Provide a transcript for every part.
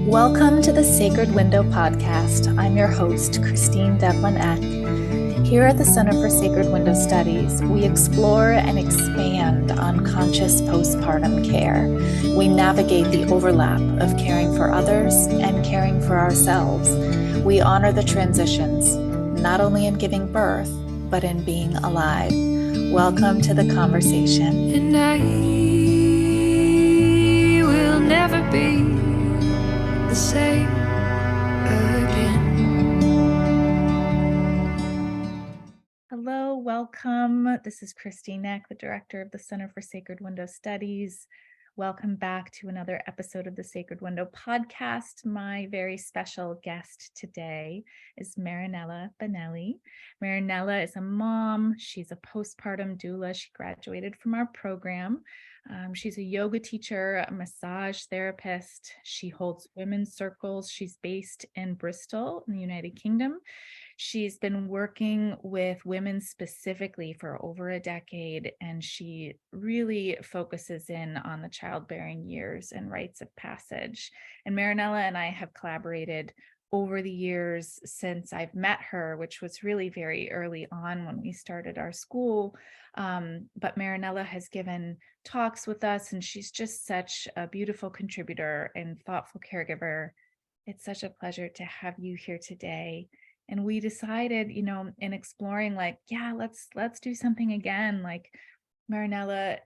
Welcome to the Sacred Window podcast. I'm your host, Christine Devlin Eck. Here at the Center for Sacred Window Studies, we explore and expand on conscious postpartum care. We navigate the overlap of caring for others and caring for ourselves. We honor the transitions, not only in giving birth, but in being alive. Welcome to the conversation. And I will never be the same again. Hello, welcome. This is Christine Eck, the director of the Center for Sacred Window Studies. Welcome back to another episode of the Sacred Window podcast. My very special guest today is Marinella Benelli. Marinella is a mom. She's a postpartum doula. She graduated from our program. She's a yoga teacher, a massage therapist. She holds women's circles. She's based in Bristol in the United Kingdom. She's been working with women specifically for over a decade, and she really focuses in on the childbearing years and rites of passage. And Marinella and I have collaborated over the years since I've met her, which was really very early on when we started our school. But Marinella has given talks with us, and she's just such a beautiful contributor and thoughtful caregiver. It's such a pleasure to have you here today. And we decided, in exploring, let's do something again. Like Marinella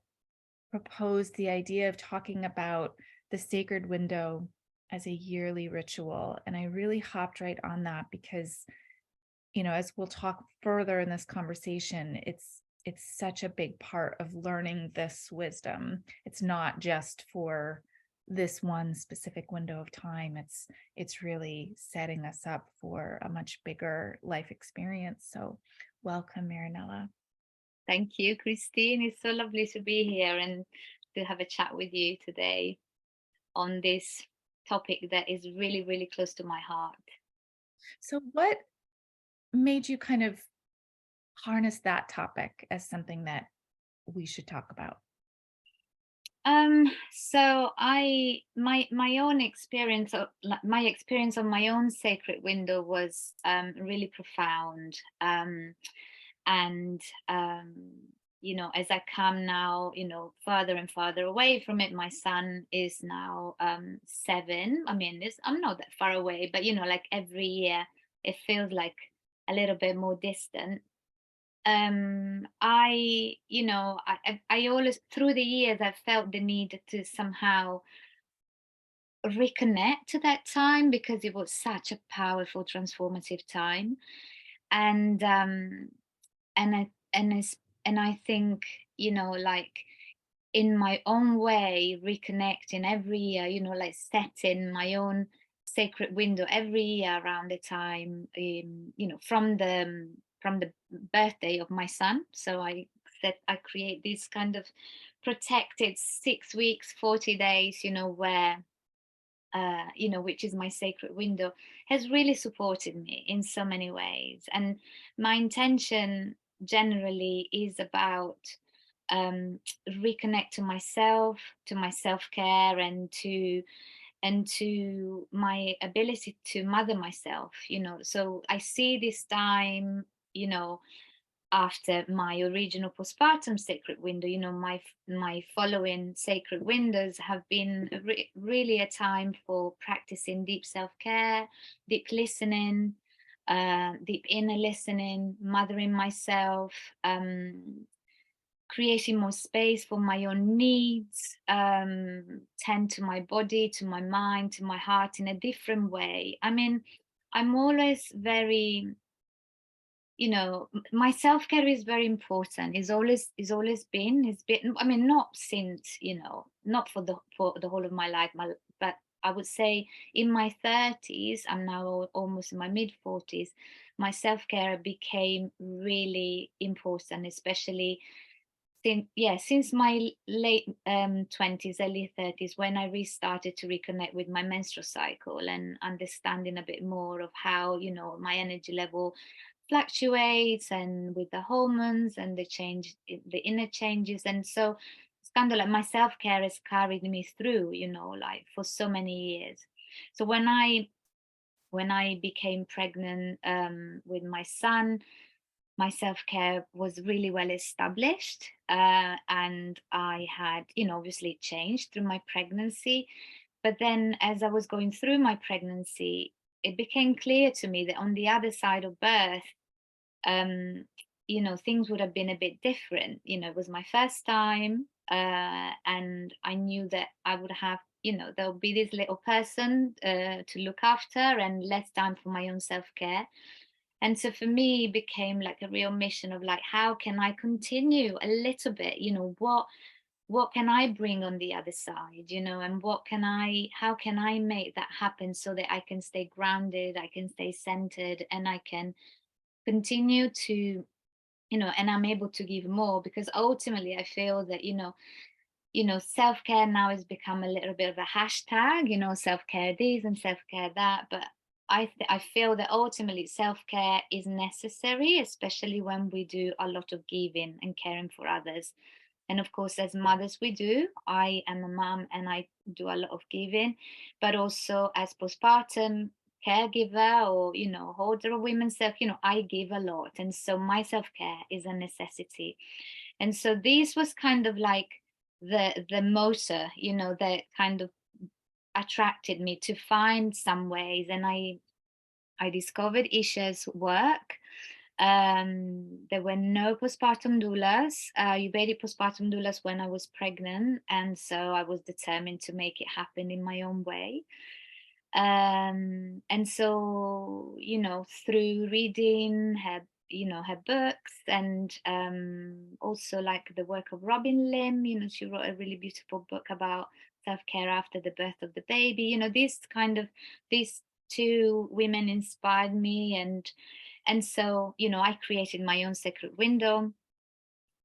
proposed the idea of talking about the sacred window as a yearly ritual. And I really hopped right on that because, as we'll talk further in this conversation, it's such a big part of learning this wisdom. It's not just for this one specific window of time. It's really setting us up for a much bigger life experience. So welcome, Marinella. Thank you, Christine. It's so lovely to be here and to have a chat with you today on this topic that is really, really close to my heart. So what made you kind of harness that topic as something that we should talk about? So my own experience of my experience on my own sacred window was really profound. And as I come now, further and further away from it, my son is now 7. I mean, I'm not that far away, but like every year it feels like a little bit more distant. I always, through the years, I felt the need to somehow reconnect to that time because it was such a powerful, transformative time. And and I and I think, like in my own way, reconnecting every year, like setting my own sacred window every year around the time, from the birthday of my son. So I create this kind of protected 6 weeks, 40 days, where which is my sacred window, has really supported me in so many ways. And my intention generally is about reconnect to myself, to my self-care, and to my ability to mother myself. So I see this time, after my original postpartum sacred window, my following sacred windows have been really a time for practicing deep self-care, deep listening, deep inner listening, mothering myself, creating more space for my own needs, tend to my body, to my mind, to my heart in a different way. I mean, I'm always very, my self-care is very important. It's always been. I mean, not since, not for the whole of my life, but I would say in my 30s, I'm now almost in my mid 40s, my self-care became really important, especially since my late 20s, early 30s, when I restarted to reconnect with my menstrual cycle and understanding a bit more of how, my energy level fluctuates, and with the hormones and the inner changes. And so it's kind of like my self-care has carried me through, like for so many years. So when I became pregnant with my son, my self-care was really well established, and I had, obviously it changed through my pregnancy. But then as I was going through my pregnancy, it became clear to me that on the other side of birth, um, things would have been a bit different. It was my first time, and I knew that I would have, there would be this little person to look after and less time for my own self-care. And so for me, it became like a real mission of like, how can I continue a little bit? What can I bring on the other side? And how can I make that happen so that I can stay grounded, I can stay centered, and I can continue to, and I'm able to give more, because ultimately I feel that, self-care now has become a little bit of a hashtag, self-care this and self-care that. But I feel that ultimately self-care is necessary, especially when we do a lot of giving and caring for others. And of course, as mothers, we do. I am a mom and I do a lot of giving, but also as postpartum caregiver, or, holder of women's self, I give a lot. And so my self-care is a necessity. And so this was kind of like the motor, that kind of attracted me to find some ways. And I discovered Isha's work. There were no postpartum doulas, Ayurvedic postpartum doulas, when I was pregnant, and so I was determined to make it happen in my own way. And so, through reading her books, and also like the work of Robin Lim, she wrote a really beautiful book about self-care after the birth of the baby. These two women inspired me, and so, I created my own sacred window.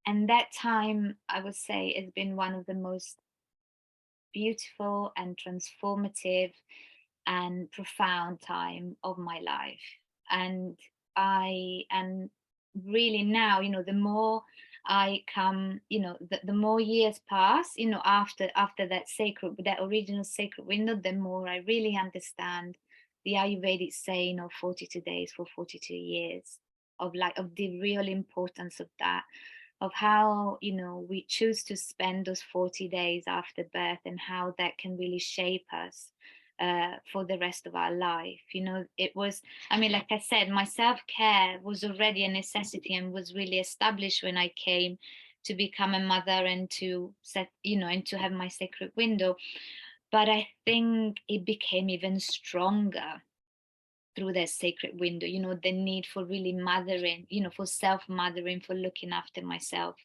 And that time, I would say, has been one of the most beautiful and transformative and profound time of my life. And I am really now, the more I come, the more years pass, after that original sacred window, the more I really understand the Ayurvedic saying of 42 days for 42 years, of the real importance of that, of how, we choose to spend those 40 days after birth, and how that can really shape us for the rest of our life. It was, I mean, like I said, my self-care was already a necessity and was really established when I came to become a mother and to set, and to have my sacred window. But I think it became even stronger through that sacred window, the need for really mothering, for self-mothering, for looking after myself,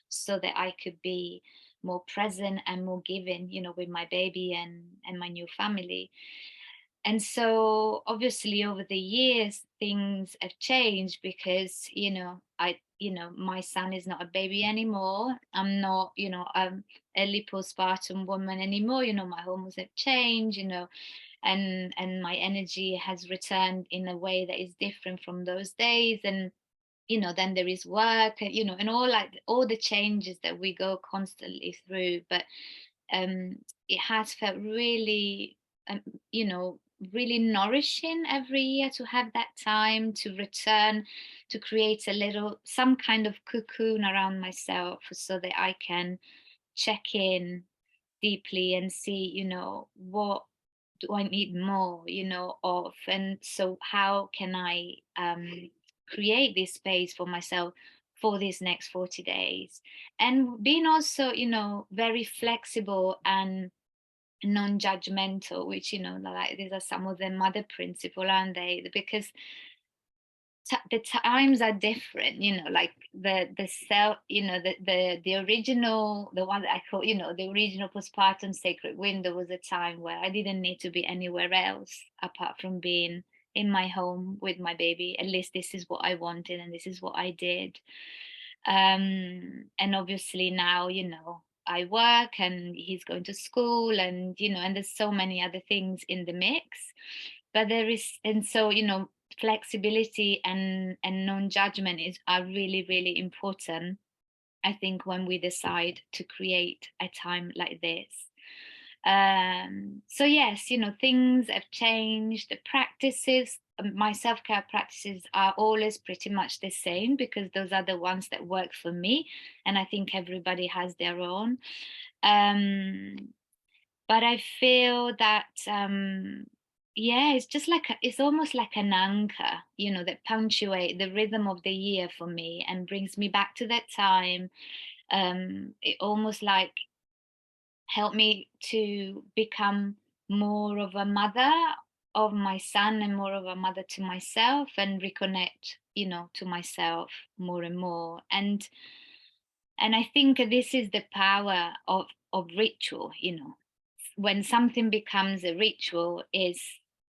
so that I could be more present and more giving, with my baby and my new family. And so obviously over the years things have changed, because my son is not a baby anymore. I'm not, early postpartum woman anymore. My hormones have changed, and my energy has returned in a way that is different from those days. And then there is work, and all the changes that we go constantly through. But it has felt really, you know really nourishing every year to have that time to return, to create some kind of cocoon around myself, so that I can check in deeply and see, what do I need more, of, and so how can I create this space for myself for these next 40 days, and being also, very flexible and non-judgmental, which, like these are some of the mother principle, aren't they? Because the times are different, like the cell, the original, the one that I call, the original postpartum sacred window, was a time where I didn't need to be anywhere else apart from being in my home with my baby. At least this is what I wanted, and this is what I did. And obviously now, I work and he's going to school, and and there's so many other things in the mix. But there is, and so, flexibility and non-judgment are really, really important, I think, when we decide to create a time like this. So yes, things have changed. The practices, my self-care practices are always pretty much the same, because those are the ones that work for me, and I think everybody has their own. um but I feel that yeah, it's just like it's almost like an anchor, that punctuate the rhythm of the year for me and brings me back to that time. It almost like helped me to become more of a mother of my son, and more of a mother to myself, and reconnect, to myself more and more. And I think this is the power of ritual. When something becomes a ritual, is,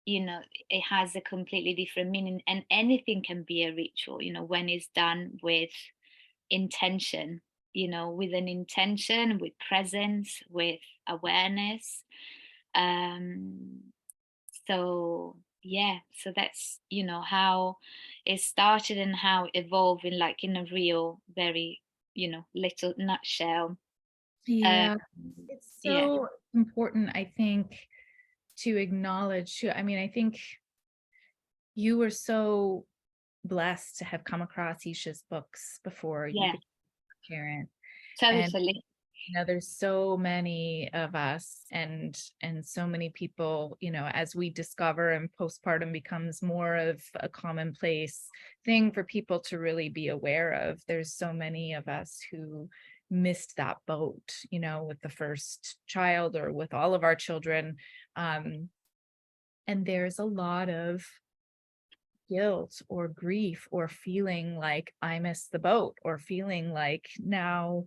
it has a completely different meaning, and anything can be a ritual, when it's done with intention, with an intention, with presence, with awareness. um yeah, so that's, how it started and how it evolved in, like, in a real, very, little nutshell. um Yeah, it's yeah, so important, I think, to acknowledge too. I mean, I think you were so blessed to have come across Isha's books before you yeah, became a parent. And totally. there's so many of us, and so many people, as we discover, and postpartum becomes more of a commonplace thing for people to really be aware of. There's so many of us who missed that boat, with the first child, or with all of our children. um, and there's a lot of guilt or grief, or feeling like I missed the boat, or feeling like, now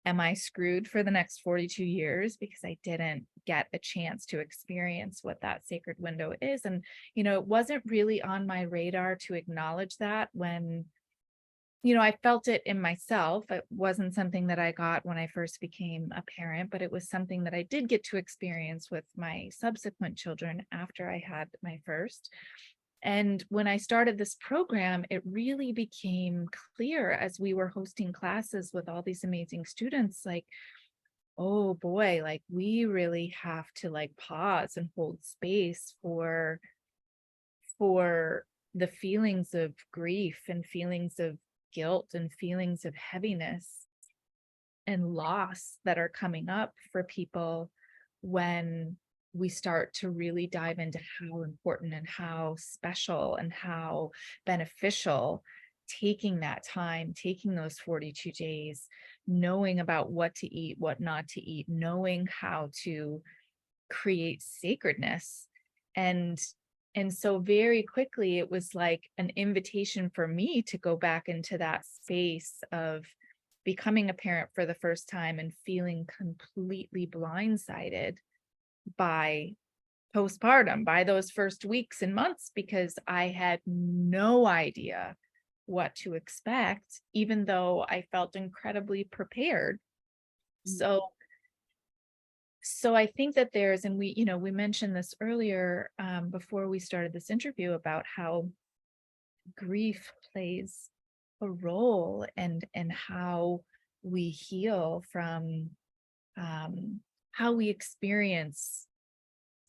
am I screwed for the next 42 years because I didn't get a chance to experience what that sacred window is? And, it wasn't really on my radar to acknowledge that when, I felt it in myself. It wasn't something that I got when I first became a parent, but it was something that I did get to experience with my subsequent children after I had my first. And when I started this program, it really became clear as we were hosting classes with all these amazing students, like, oh boy, like we really have to like pause and hold space for the feelings of grief, and feelings of guilt, and feelings of heaviness and loss that are coming up for people, when we start to really dive into how important and how special and how beneficial taking that time, taking those 42 days, knowing about what to eat, what not to eat, knowing how to create sacredness. And and so very quickly it was like an invitation for me to go back into that space of becoming a parent for the first time, and feeling completely blindsided by postpartum, by those first weeks and months, because I had no idea what to expect, even though I felt incredibly prepared. Mm. So I think that there's, and we mentioned this earlier, before we started this interview, about how grief plays a role, and how we heal from, how we experience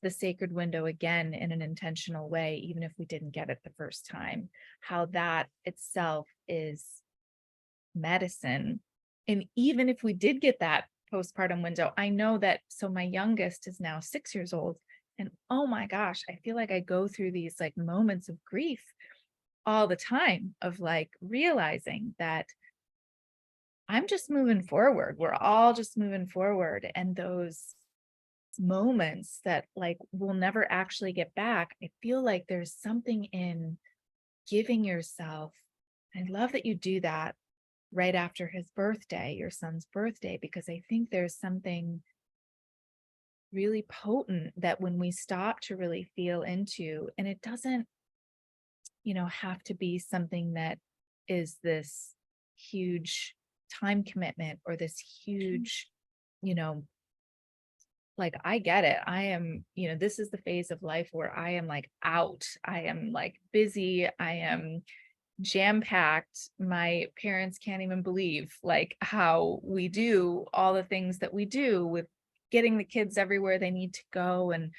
the sacred window again in an intentional way, even if we didn't get it the first time, how that itself is medicine. And even if we did get that postpartum window, I know that, so my youngest is now 6 years old, and oh my gosh, I feel like I go through these like moments of grief all the time, of like realizing that I'm just moving forward. We're all just moving forward. And those moments that like we'll never actually get back, I feel like there's something in giving yourself. I love that you do that right after his birthday, your son's birthday, because I think there's something really potent that when we stop to really feel into, and it doesn't, have to be something that is this huge time commitment, or this huge, you know, like I get it. I am, this is the phase of life where I am like out. I am like busy. I am jam packed. My parents can't even believe like how we do all the things that we do with getting the kids everywhere they need to go. And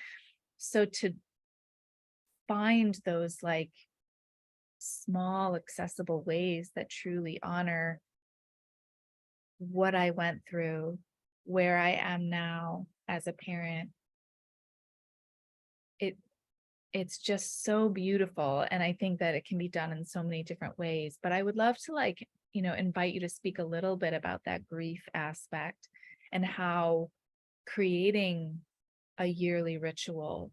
so to find those like small, accessible ways that truly honor what I went through, where I am now as a parent, it it's just so beautiful. And I think that it can be done in so many different ways. But I would love to like, invite you to speak a little bit about that grief aspect and how creating a yearly ritual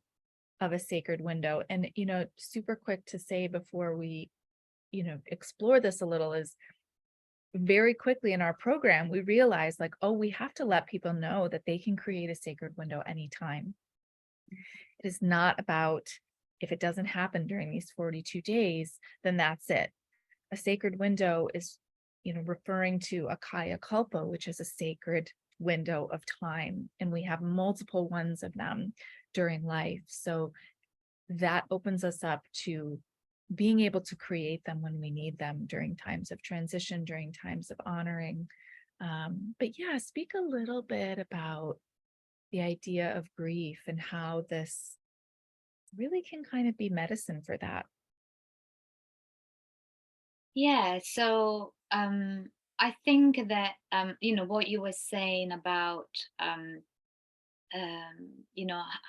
of a sacred window. And, super quick to say before we, explore this a little is very quickly in our program, we realized like, oh, we have to let people know that they can create a sacred window anytime. It is not about if it doesn't happen during these 42 days, then that's it. A sacred window is, referring to a kaya kalpa, which is a sacred window of time. And we have multiple ones of them during life. So that opens us up to being able to create them when we need them during times of transition, during times of honoring. But yeah, speak a little bit about the idea of grief and how this really can kind of be medicine for that. Yeah, so I think that what you were saying about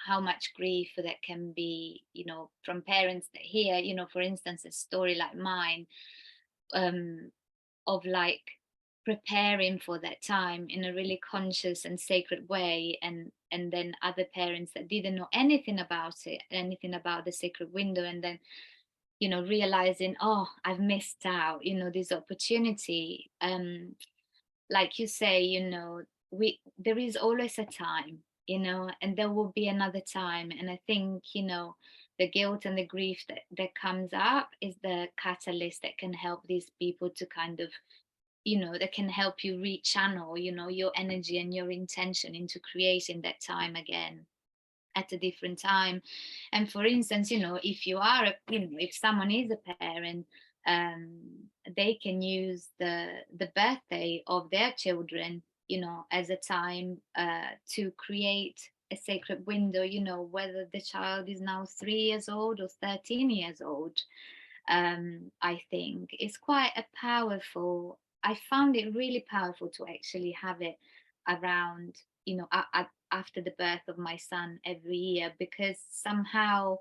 how much grief that can be, from parents that hear, for instance, a story like mine, um, of like preparing for that time in a really conscious and sacred way, and then other parents that didn't know anything about it, anything about the sacred window, and then realizing, oh, I've missed out, this opportunity. Like you say, we there is always a time, and there will be another time. And I think, the guilt and the grief that comes up is the catalyst that can help these people to kind of, that can help you rechannel, your energy and your intention into creating that time again at a different time. And for instance, if you are if someone is a parent, um, they can use the birthday of their children, as a time to create a sacred window, whether the child is now 3 years old or 13 years old. I think it's quite a powerful, I found it really powerful to actually have it around, after the birth of my son every year, because somehow,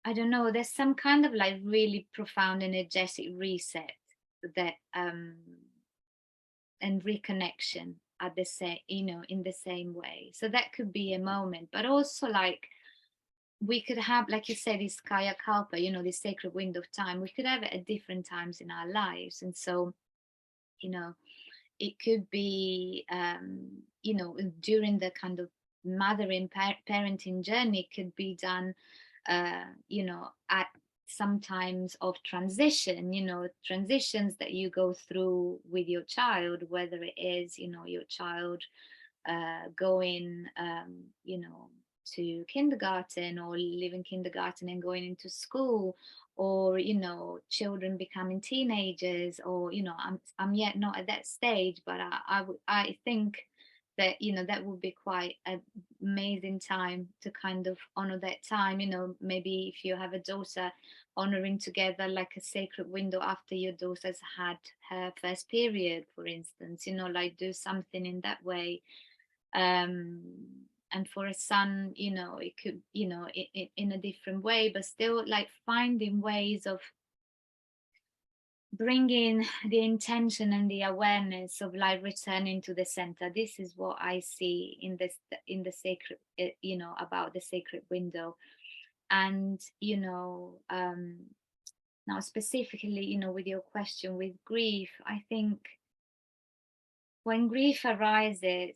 I don't know, there's some kind of like really profound energetic reset that, and reconnection at the same, in the same way. So that could be a moment, but also like we could have, like you said, this kaya kalpa, this sacred window of time. We could have it at different times in our lives. And so, you know, it could be, during the kind of mothering, parenting journey, could be done, at sometimes of transition, transitions that you go through with your child, whether it is, your child going, to kindergarten, or leaving kindergarten and going into school, or children becoming teenagers, or I'm yet not at that stage, but I think that that would be quite an amazing time to kind of honor that time. Maybe if you have a daughter, honoring together like a sacred window after your daughter's had her first period, for instance, like do something in that way. um and for a son, it could, in a different way, but still like finding ways of bringing the intention and the awareness of like returning to the center. This is what I see in this, in the sacred, about the sacred window. And now specifically, with your question with grief, I think when grief arises,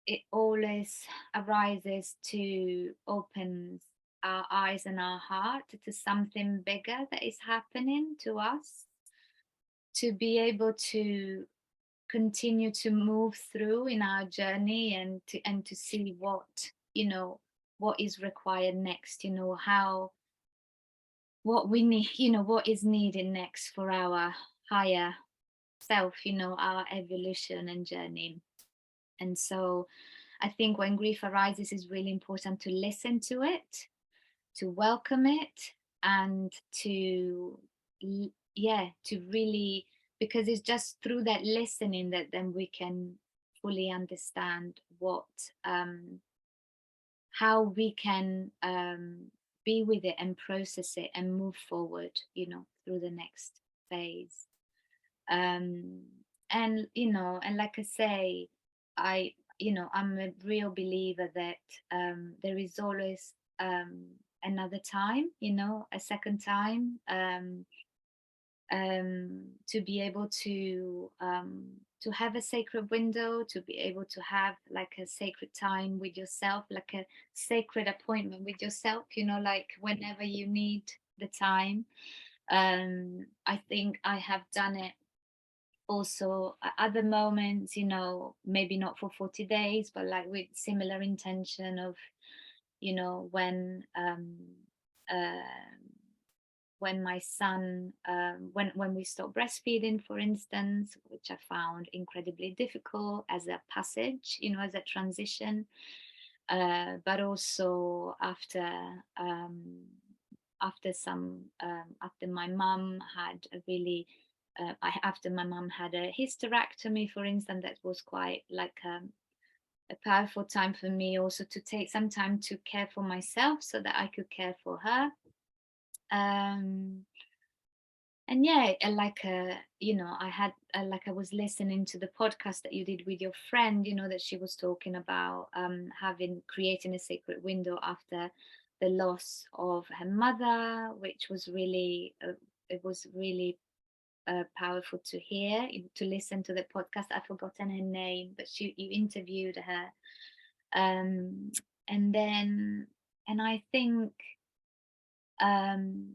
it always arises to open our eyes and our heart to something bigger that is happening to us, to be able to continue to move through in our journey, and to see what, what is required next, how, what we need, what is needed next for our higher self, our evolution and journey. And so I think when grief arises, it's really important to listen to it, to welcome it, and to really, because it's just through that listening that then we can fully understand what how we can be with it and process it and move forward, through the next phase. um and like I say, I'm a real believer that there is always another time, a second time, to be able to have a sacred window, to be able to have like a sacred time with yourself, like a sacred appointment with yourself, like whenever you need the time. I think I have done it also at other moments, maybe not for 40 days, but like with similar intention of, when uh, when my son, when we stopped breastfeeding, for instance, which I found incredibly difficult as a passage, as a transition, but also after my mum had a really after my mum had a hysterectomy, for instance, that was quite like a powerful time for me also to take some time to care for myself so that I could care for her. um and yeah, I had like I was listening to the podcast that you did with your friend, that she was talking about having creating a sacred window after the loss of her mother, which was really it was really powerful to hear, to listen to the podcast. I've forgotten her name, but you interviewed her. um and then and um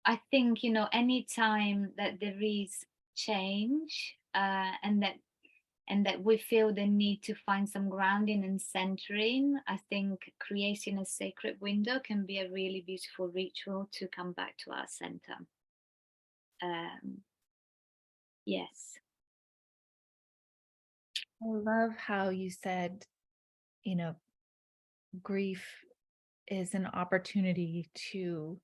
I think, any time that there is change, and that we feel the need to find some grounding and centering, I think creating a sacred window can be a really beautiful ritual to come back to our center. Um, yes. I love how you said, you know, grief is an opportunity to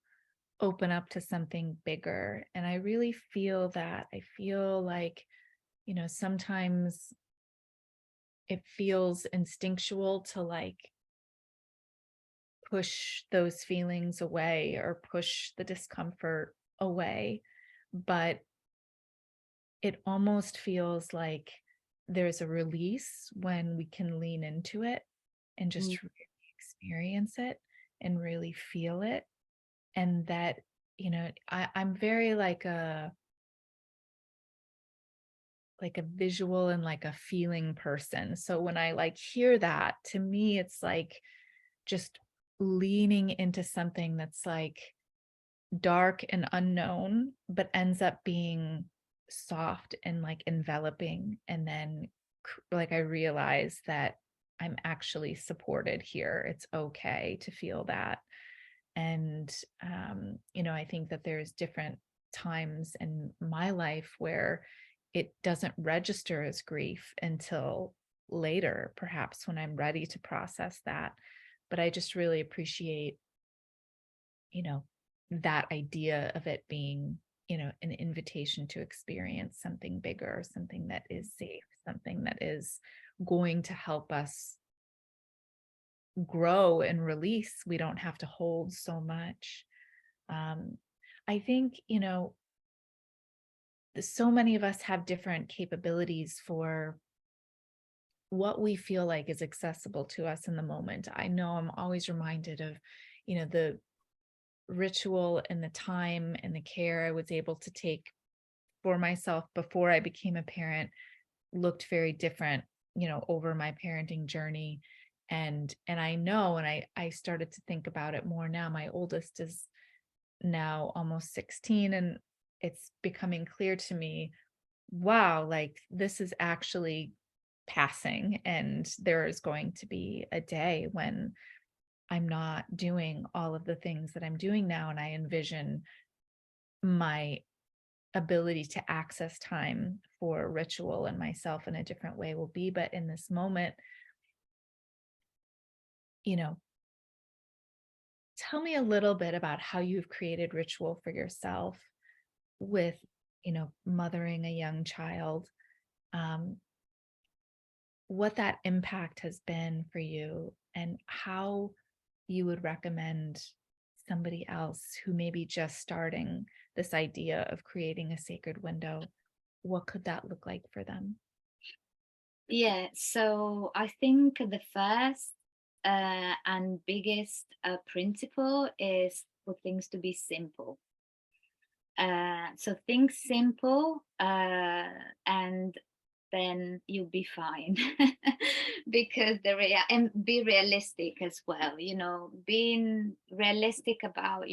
open up to something bigger. And I really feel that. I feel like, sometimes it feels instinctual to like push those feelings away or push the discomfort away. But it almost feels like there's a release when we can lean into it and Mm. just really experience it and really feel it. And that, I'm very like a visual and like a feeling person. So when I like hear that, to me, it's like just leaning into something that's like dark and unknown, but ends up being soft and like enveloping. And then like I realize that I'm actually supported here. It's okay to feel that. And I think that there's different times in my life where it doesn't register as grief until later, perhaps when I'm ready to process that. But I just really appreciate, you know, that idea of it being, an invitation to experience something bigger, something that is safe, something that is going to help us grow and release. We don't have to hold so much. Um, I think, so many of us have different capabilities for what we feel like is accessible to us in the moment. I know I'm always reminded of, the ritual and the time and the care I was able to take for myself before I became a parent looked very different, over my parenting journey. And I know, and I started to think about it more now. My oldest is now almost 16, and it's becoming clear to me, wow, like this is actually passing, and there is going to be a day when I'm not doing all of the things that I'm doing now. And I envision my ability to access time for ritual and myself in a different way will be. But in this moment, you know, tell me a little bit about how you've created ritual for yourself with, mothering a young child, um, what that impact has been for you, and how you would recommend somebody else who may be just starting this idea of creating a sacred window. What could that look like for them? Yeah, so I think the first and biggest principle is for things to be simple. So think simple, and then you'll be fine. Because and be realistic as well. Being realistic about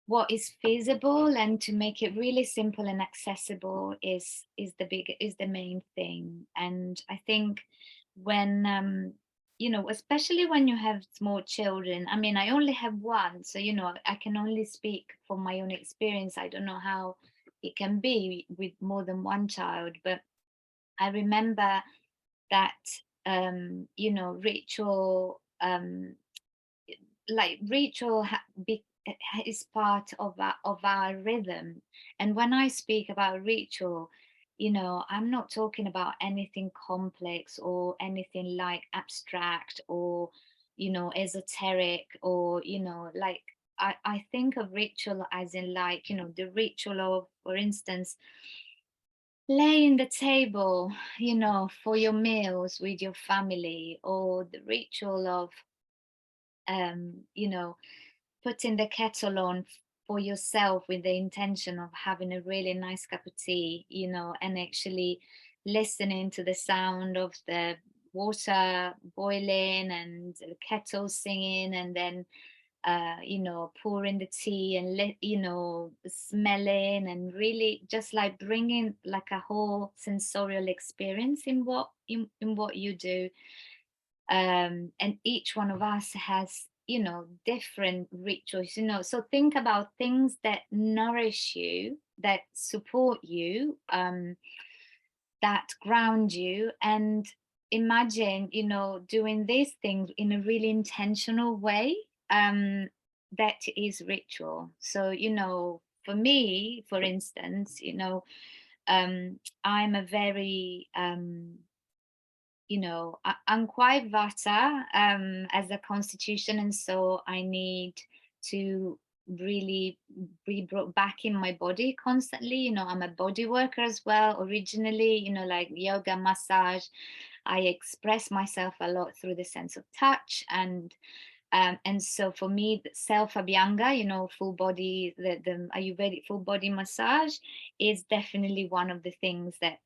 what is feasible, and to make it really simple and accessible is the main thing. And I think when especially when you have small children. I mean, I only have one, so I can only speak from my own experience. I don't know how it can be with more than one child, but I remember that ritual, is part of our rhythm. And when I speak about ritual, I'm not talking about anything complex or anything like abstract or esoteric, or like I think of ritual as in, like, the ritual of, for instance, laying the table, for your meals with your family, or the ritual of um you know putting the kettle on for yourself with the intention of having a really nice cup of tea, and actually listening to the sound of the water boiling and the kettle singing, and then pouring the tea and smelling, and really just like bringing like a whole sensorial experience in what you do. And each one of us has different rituals, so think about things that nourish you, that support you, that ground you, and imagine doing these things in a really intentional way. That is ritual. So for me, for instance, I'm a very I'm quite Vata as a constitution, and so I need to really be brought back in my body constantly. I'm a body worker as well originally, like yoga, massage. I express myself a lot through the sense of touch, and so for me, self abhyanga, full body, the Ayurvedic full body massage is definitely one of the things that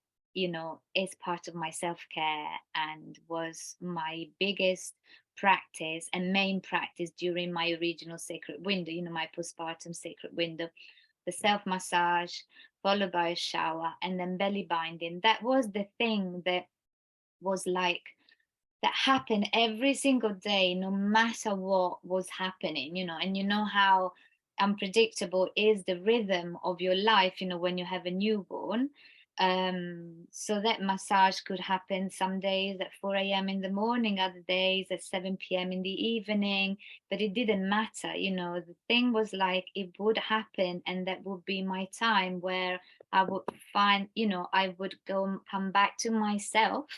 is part of my self care, and was my biggest practice and main practice during my original sacred window, my postpartum sacred window. The self massage, followed by a shower, and then belly binding. That was the thing that was like, that happened every single day, no matter what was happening, and how unpredictable is the rhythm of your life, when you have a newborn. So that massage could happen some days at 4 a.m. in the morning, other days at 7 p.m. in the evening, but it didn't matter. The thing was like, it would happen, and that would be my time where I would find, I would come back to myself,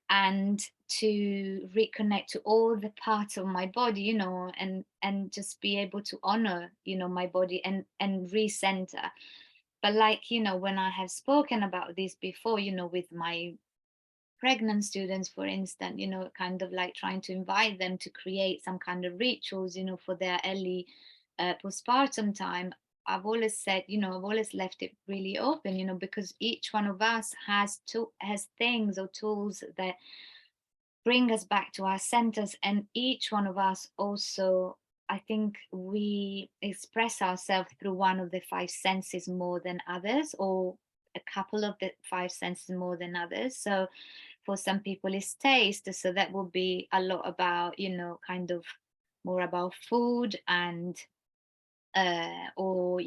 and to reconnect to all the parts of my body, and just be able to honor my body, and recenter. But like, when I have spoken about this before, with my pregnant students, for instance, kind of like trying to invite them to create some kind of rituals, for their early postpartum time. I've always said, I've always left it really open, because each one of us has things or tools that bring us back to our centers. And each one of us also, I think, we express ourselves through one of the five senses more than others, or a couple of the five senses more than others. So for some people it's taste, so that will be a lot about kind of more about food and or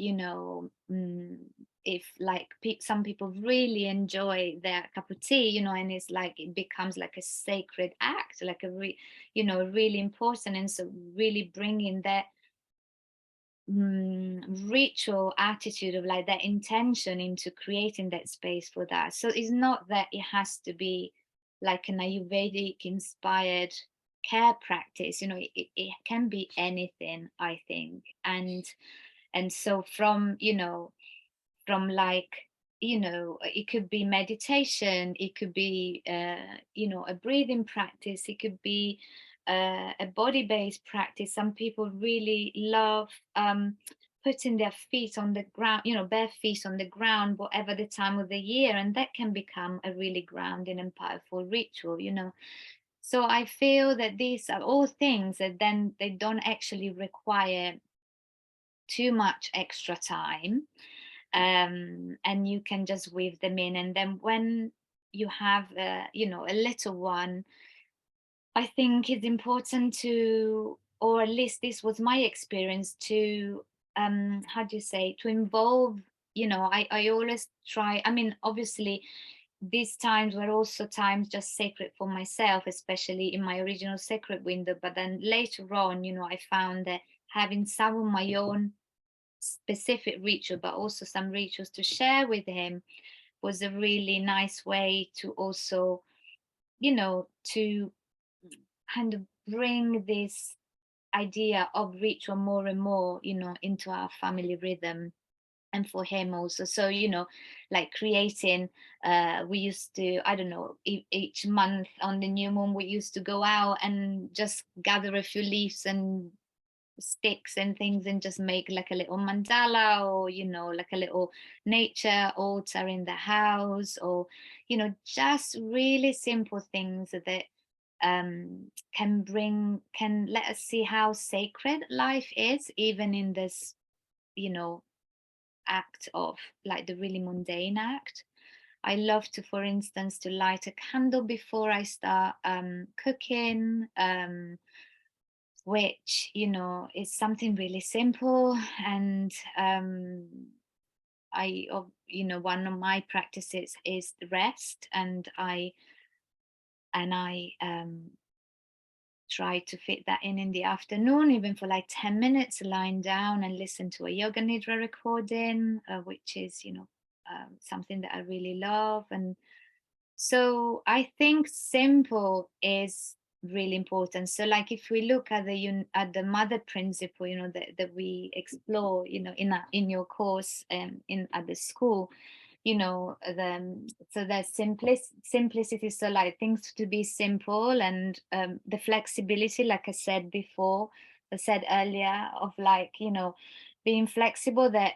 if like some people really enjoy their cup of tea, and it's like it becomes like a sacred act, like really important, and so really bringing that ritual attitude of like that intention into creating that space for that. So it's not that it has to be like an Ayurvedic inspired care practice, it can be anything, I think. And so from like it could be meditation, it could be a breathing practice, it could be a body based practice. Some people really love putting their feet on the ground, bare feet on the ground, whatever the time of the year, and that can become a really grounding and powerful ritual. So I feel that these are all things that then they don't actually require too much extra time, and you can just weave them in. And then when you have a little one, I think it's important to, or at least this was my experience, to how do you say, to involve, I always try, I mean, obviously these times were also times just sacred for myself, especially in my original sacred window, but then later on, I found that having some of my own specific ritual, but also some rituals to share with him, was a really nice way to also, to kind of bring this idea of ritual more and more, into our family rhythm. And for him also, so like creating, we used to, I don't know, each month on the new moon we used to go out and just gather a few leaves and sticks and things and just make like a little mandala, or like a little nature altar in the house, or just really simple things that can let us see how sacred life is, even in this you know act of like the really mundane act. I love to, for instance, to light a candle before I start cooking, which is something really simple. And one of my practices is rest, and I try to fit that in the afternoon, even for like 10 minutes, lying down and listen to a yoga nidra recording, which is something that I really love. And so I think simple is really important. So like if we look at the mother principle, that we explore, in your course, in at the school, so there's simplicity, so like things to be simple, and the flexibility, like I said earlier, of like being flexible, that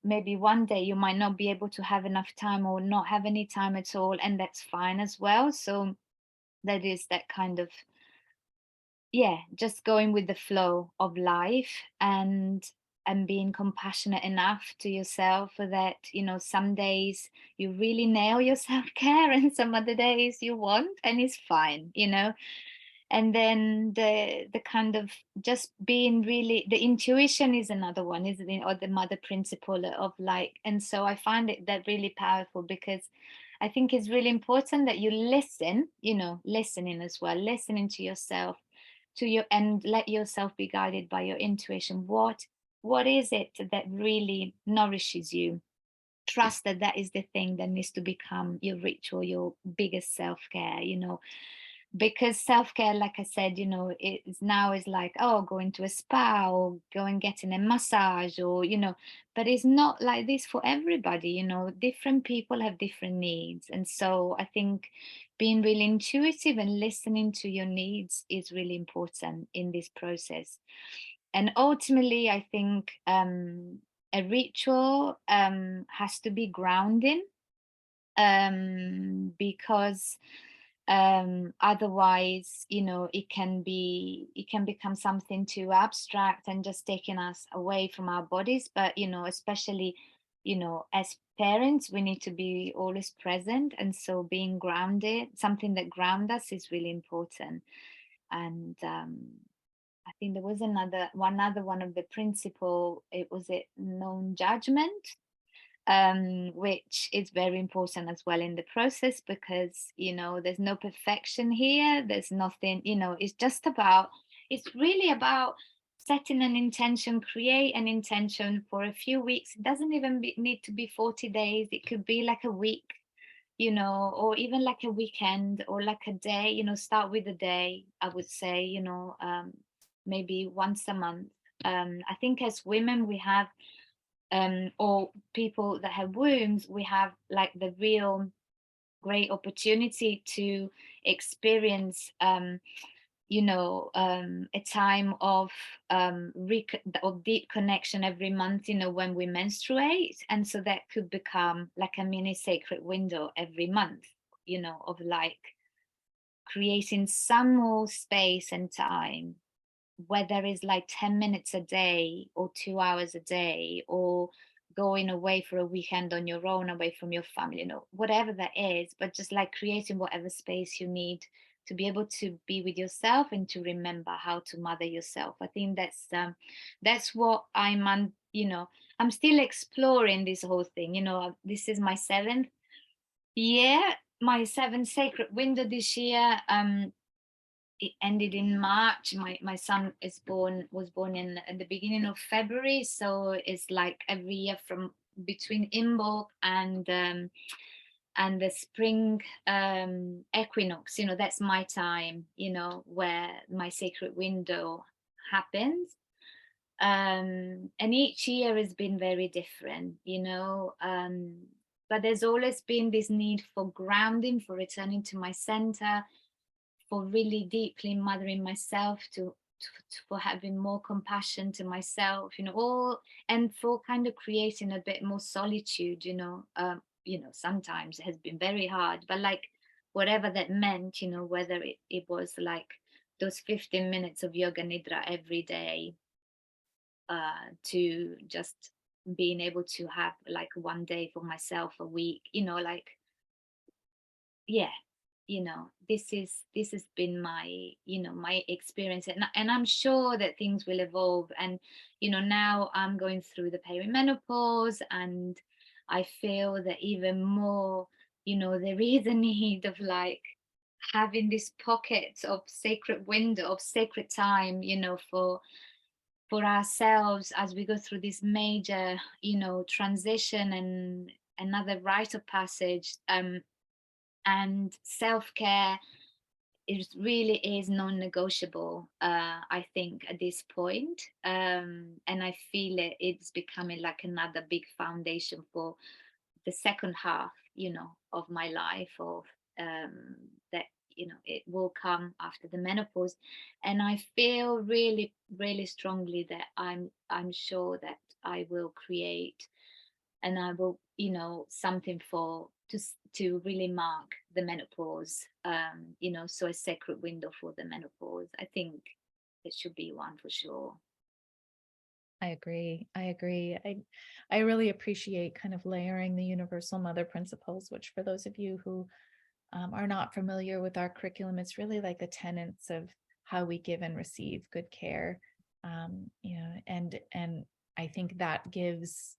maybe one day you might not be able to have enough time or not have any time at all, and that's fine as well. So that is that kind of, yeah, just going with the flow of life, and being compassionate enough to yourself, for that some days you really nail your self-care and some other days you won't, and it's fine. And then the kind of just being really, the intuition is another one, isn't it, or the mother principle of like. And so I find it that really powerful, because I think it's really important that you listen, listening as well, listening to yourself, and let yourself be guided by your intuition. What is it that really nourishes you? Trust that that is the thing that needs to become your ritual, your biggest self-care. Because self-care, like I said, is like, oh, going to a spa or going getting a massage, or but it's not like this for everybody. Different people have different needs, and so I think being really intuitive and listening to your needs is really important in this process. And ultimately I think a ritual has to be grounding, because otherwise it can become something too abstract and just taking us away from our bodies. But especially as parents, we need to be always present, and so being grounded, something that ground us, is really important. And I think there was one of the principle, it was it non-judgment, which is very important as well in the process, because there's no perfection here, there's nothing, it's really about setting an intention, create an intention for a few weeks. It doesn't even need to be 40 days, it could be like a week, or even like a weekend or like a day. Start with a day, I would say, maybe once a month. I think as women we have, or people that have wombs, we have like the real great opportunity to experience, a time of deep connection every month, when we menstruate. And so that could become like a mini sacred window every month, of like creating some more space and time, whether it's like 10 minutes a day or 2 hours a day, or going away for a weekend on your own, away from your family, whatever that is, but just like creating whatever space you need to be able to be with yourself and to remember how to mother yourself. I think that's what I'm still exploring this whole thing. This is my seventh year, my seventh sacred window this year. It ended in March. My son was born in the beginning of February, so it's like every year from between Imbolc and the spring equinox. That's my time. Where my sacred window happens. And each year has been very different. But there's always been this need for grounding, for returning to my center, for really deeply mothering myself, for having more compassion to myself, all, and for kind of creating a bit more solitude. Sometimes it has been very hard, but like whatever that meant, whether it was like those 15 minutes of yoga nidra every day, to just being able to have like one day for myself a week, like, yeah, this has been my my experience. And I'm sure that things will evolve. And now I'm going through the perimenopause, and I feel that even more, there is a need of like having this pocket of sacred window, of sacred time, for ourselves as we go through this major transition and another rite of passage. And self-care, it really is non-negotiable, I think, at this point. And I feel it's becoming like another big foundation for the second half of my life, of that it will come after the menopause. And I feel really, really strongly that I'm sure that I will create, and I will, something to really mark the menopause, so a sacred window for the menopause. I think it should be one for sure. I agree. I really appreciate kind of layering the universal mother principles, which for those of you who are not familiar with our curriculum, it's really like the tenets of how we give and receive good care. And I think that gives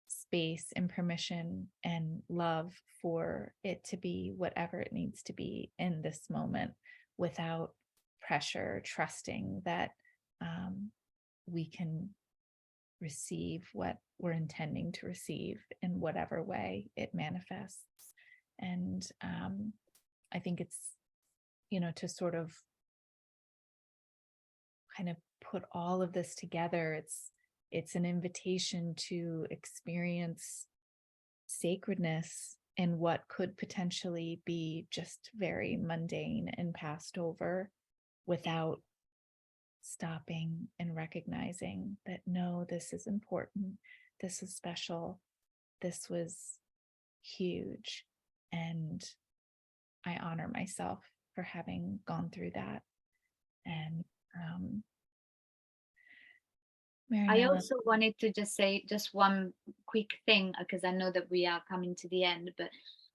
space and permission and love for it to be whatever it needs to be in this moment, without pressure, trusting that we can receive what we're intending to receive in whatever way it manifests. And I think it's, to sort of kind of put all of this together, it's an invitation to experience sacredness in what could potentially be just very mundane and passed over, without stopping and recognizing that, no, this is important, this is special, this was huge, and I honor myself for having gone through that. And I Marinella. also wanted to just say just one quick thing, because I know that we are coming to the end, but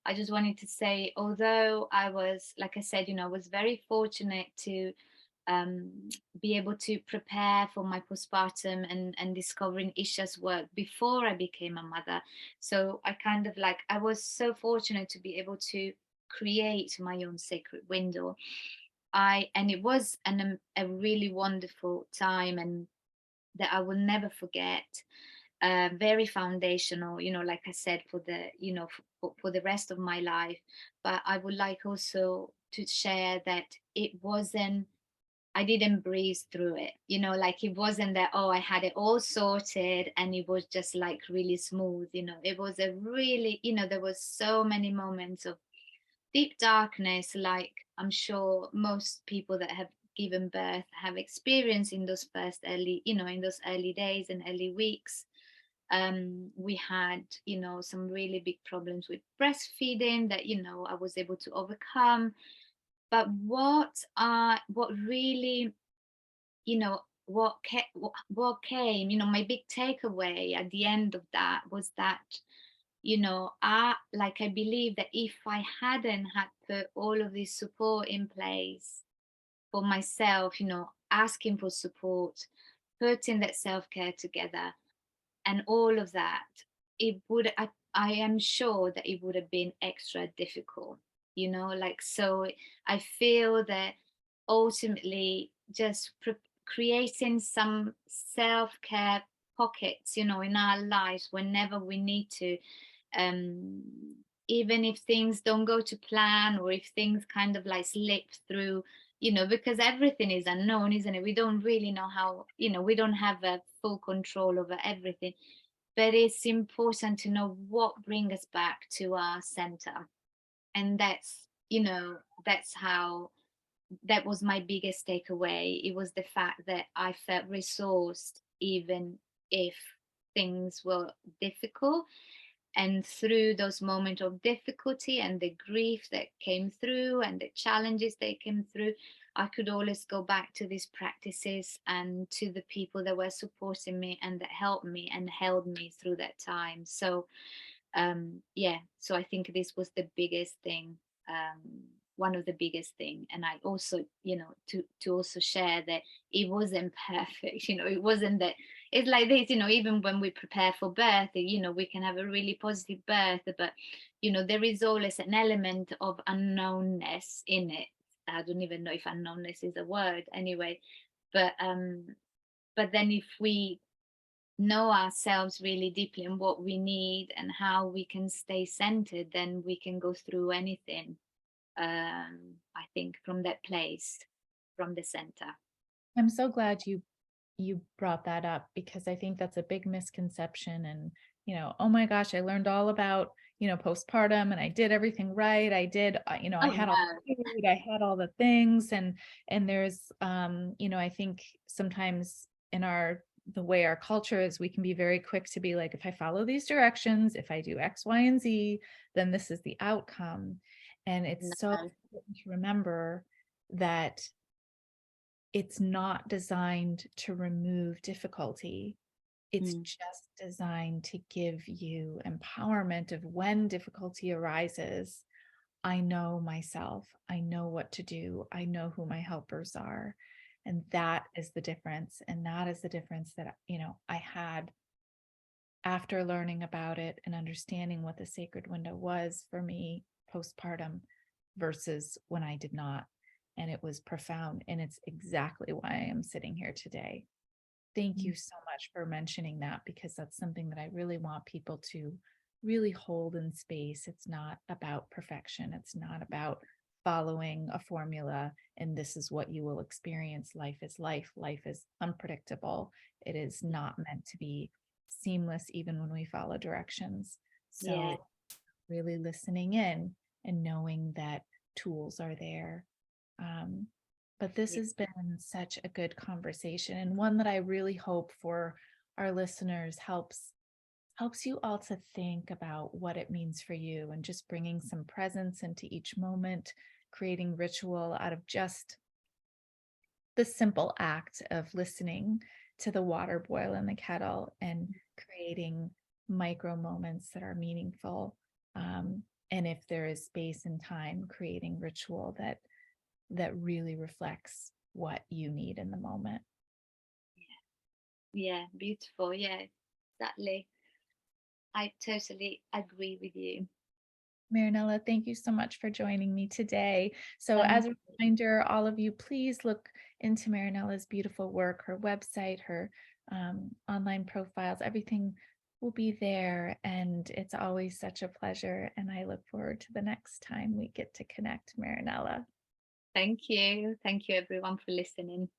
I just wanted to say, although I was, like I said, I was very fortunate to be able to prepare for my postpartum and discovering Isha's work before I became a mother. So I kind of like, I was so fortunate to be able to create my own sacred window. And it was a really wonderful time, and that I will never forget. Very foundational, like I said, for the for the rest of my life. But I would like also to share that it wasn't, I didn't breeze through it, like it wasn't that, oh, I had it all sorted and it was just like really smooth. It was a really, there was so many moments of deep darkness, like I'm sure most people that have given birth have experienced in those first early, in those early days and early weeks. We had, some really big problems with breastfeeding that, I was able to overcome. But what really, what came, my big takeaway at the end of that was that, I believe that if I hadn't had put all of this support in place for myself, asking for support, putting that self-care together and all of that, I am sure that it would have been extra difficult, so I feel that ultimately just creating some self-care pockets, in our lives whenever we need to, um, even if things don't go to plan, or if things kind of like slip through, because everything is unknown, isn't it? We don't really know how, we don't have a full control over everything. But it's important to know what brings us back to our center. And that's how, that was my biggest takeaway. It was the fact that I felt resourced even if things were difficult. And through those moments of difficulty and the grief that came through and the challenges that came through, I could always go back to these practices and to the people that were supporting me and that helped me and held me through that time. So yeah, so I think this was the biggest thing, one of the biggest thing. And I also, to also share that it wasn't perfect. It wasn't that, it's like this, even when we prepare for birth, we can have a really positive birth, but there is always an element of unknownness in it. I don't even know if unknownness is a word anyway. But then if we know ourselves really deeply and what we need and how we can stay centered, then we can go through anything. I think from that place, from the center. I'm so glad you brought that up, because I think that's a big misconception. And, oh my gosh, I learned all about, postpartum and I did everything right. I did, I Oh had all no. the food, I had all the things. And there's, I think sometimes in the way our culture is, we can be very quick to be like, if I follow these directions, if I do X, Y, and Z, then this is the outcome. And it's so No. important to remember that it's not designed to remove difficulty. It's Mm. just designed to give you empowerment of when difficulty arises. I know myself. I know what to do. I know who my helpers are. And that is the difference. And that is the difference that, I had after learning about it and understanding what the sacred window was for me postpartum versus when I did not. And it was profound. And it's exactly why I am sitting here today. Thank Mm. you so much for mentioning that, because that's something that I really want people to really hold in space. It's not about perfection. It's not about following a formula and this is what you will experience. Life is life. Life is unpredictable. It is not meant to be seamless, even when we follow directions. Yeah. So, really listening in and knowing that tools are there. Um, but this Yeah. has been such a good conversation, and one that I really hope for our listeners helps you all to think about what it means for you, and just bringing some presence into each moment, creating ritual out of just the simple act of listening to the water boil in the kettle and creating micro moments that are meaningful. And if there is space and time, creating ritual that really reflects what you need in the moment. Yeah, beautiful. Yeah, exactly. I totally agree with you. Marinella, thank you so much for joining me today. So Thank as a reminder, all of you, please look into Marinella's beautiful work, her website, her online profiles, everything will be there. And it's always such a pleasure. And I look forward to the next time we get to connect, Marinella. Thank you. Thank you, everyone, for listening.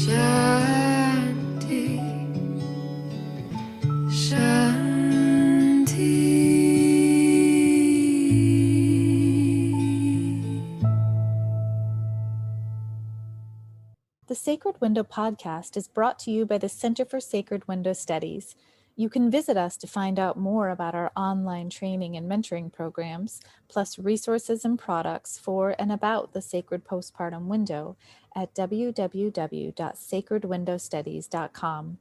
Shanti, Shanti. The Sacred Window podcast is brought to you by the Center for Sacred Window Studies. You can visit us to find out more about our online training and mentoring programs, plus resources and products for and about the sacred postpartum window at www.sacredwindowstudies.com.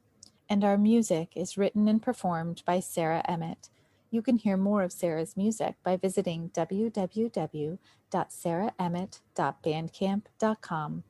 And our music is written and performed by Sarah Emmett. You can hear more of Sarah's music by visiting www.sarahemmett.bandcamp.com.